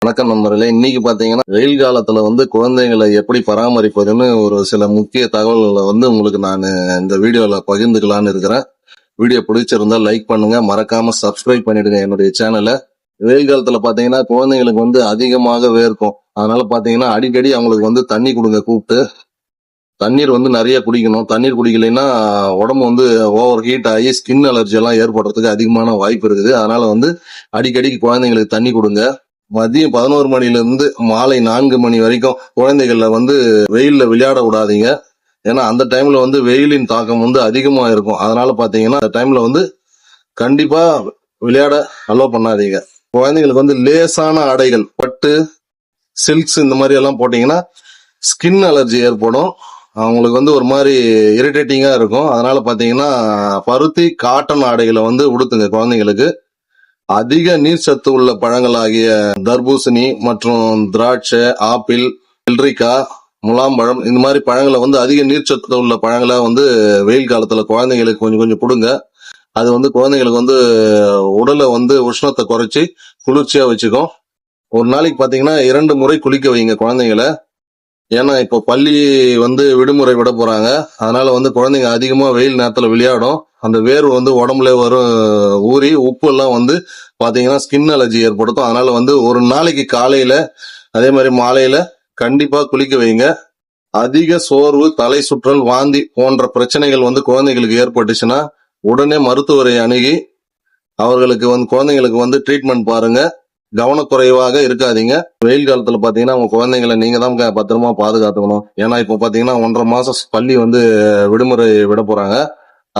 வணக்கம் நண்பர்களே. இன்னைக்கு பாத்தீங்கன்னா வெயில் காலத்துல குழந்தைகளை எப்படி பராமரிப்பதுன்னு ஒரு சில முக்கிய தகவல்களை உங்களுக்கு நான் இந்த வீடியோல பகிர்ந்துக்கலான்னு இருக்கிறேன். வீடியோ பிடிச்சிருந்தா லைக் பண்ணுங்க, மறக்காம சப்ஸ்கிரைப் பண்ணிடுங்க என்னுடைய சேனலை. வெயில் காலத்துல பாத்தீங்கன்னா குழந்தைங்களுக்கு அதிகமாக வேர்க்கும். அதனால பாத்தீங்கன்னா அடிக்கடி அவங்களுக்கு தண்ணி கொடுங்க. கூப்பிட்டு தண்ணீர் நிறைய குடிக்கணும். தண்ணீர் குடிக்கலைன்னா உடம்பு ஓவர் ஹீட் ஆகி ஸ்கின் அலர்ஜி எல்லாம் ஏற்படுறதுக்கு அதிகமான வாய்ப்பு இருக்குது. அதனால அடிக்கடி குழந்தைங்களுக்கு தண்ணி கொடுங்க. மதியம் 11 மணில இருந்து மாலை 4 மணி வரைக்கும் குழந்தைகளை வெயில்ல விளையாட விடாதீங்க. ஏன்னா அந்த டைம்ல வெயிலின் தாக்கம் அதிகமா இருக்கும். அதனால பாத்தீங்கன்னா அந்த டைம்ல கண்டிப்பா விளையாட அலோ பண்ணாதீங்க. குழந்தைங்களுக்கு லேசான ஆடைகள், பட்டு, சில்க்ஸ் இந்த மாதிரி எல்லாம் போட்டீங்கன்னா ஸ்கின் அலர்ஜி ஏற்படும். அவங்களுக்கு ஒரு மாதிரி இரிட்டேட்டிங்கா இருக்கும். அதனால பாத்தீங்கன்னா பருத்தி, காட்டன் ஆடைகளை உடுத்துங்க குழந்தைங்களுக்கு. அதிக நீர் சத்து உள்ள பழங்களாகிய தர்பூசணி மற்றும் திராட்சை, ஆப்பிள், வெள்ளரிக்காய், முலாம்பழம் இந்த மாதிரி பழங்களை அதிக நீர் சத்து உள்ள பழங்களை வெயில் காலத்துல குழந்தைங்களுக்கு கொஞ்சம் கொஞ்சம் கொடுங்க. அது குழந்தைங்களுக்கு உடலை உஷ்ணத்தை குறைச்சி குளிர்ச்சியா வச்சுக்கும். ஒரு நாளைக்கு பாத்தீங்கன்னா 2 முறை குளிக்க வைங்க குழந்தைங்களை. ஏன்னா இப்போ பள்ளி விடுமுறை விட போறாங்க. அதனால குழந்தைங்க அதிகமா வெயில் நேரத்துல விளையாடும். அந்த வேர்வு உடம்புல வரும், ஊறி உப்பு எல்லாம் பாத்தீங்கன்னா ஸ்கின் அலர்ஜி ஏற்படுத்தும். அதனால ஒரு நாளைக்கு காலையில அதே மாதிரி மாலையில கண்டிப்பா குளிக்க வைங்க. அதிக சோர்வு, தலை சுற்றல், வாந்தி போன்ற பிரச்சனைகள் குழந்தைகளுக்கு ஏற்பட்டுச்சுன்னா உடனே மருத்துவரை அணுகி அவர்களுக்கு குழந்தைங்களுக்கு ட்ரீட்மெண்ட் பாருங்க. கவனக்குறைவாக இருக்காதீங்க. வெயில் காலத்துல பாத்தீங்கன்னா உங்க குழந்தைங்களை நீங்க தான் பத்திரமா பாதுகாத்துக்கணும். ஏன்னா இப்ப பாத்தீங்கன்னா 1.5 மாசம் பள்ளி விடுமுறை விட போறாங்க.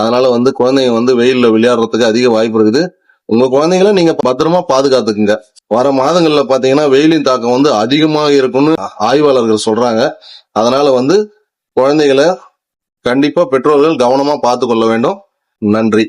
அதனால குழந்தைங்க வெயில்ல விளையாடுறதுக்கு அதிக வாய்ப்பு இருக்குது. உங்க குழந்தைங்களை நீங்க பத்திரமா பாதுகாத்துக்குங்க. வர மாதங்கள்ல பாத்தீங்கன்னா வெயிலின் தாக்கம் அதிகமாக இருக்கும்னு ஆய்வாளர்கள் சொல்றாங்க. அதனால குழந்தைகளை கண்டிப்பா பெற்றோர்கள் கவனமா பார்த்து கொள்ள வேண்டும். நன்றி.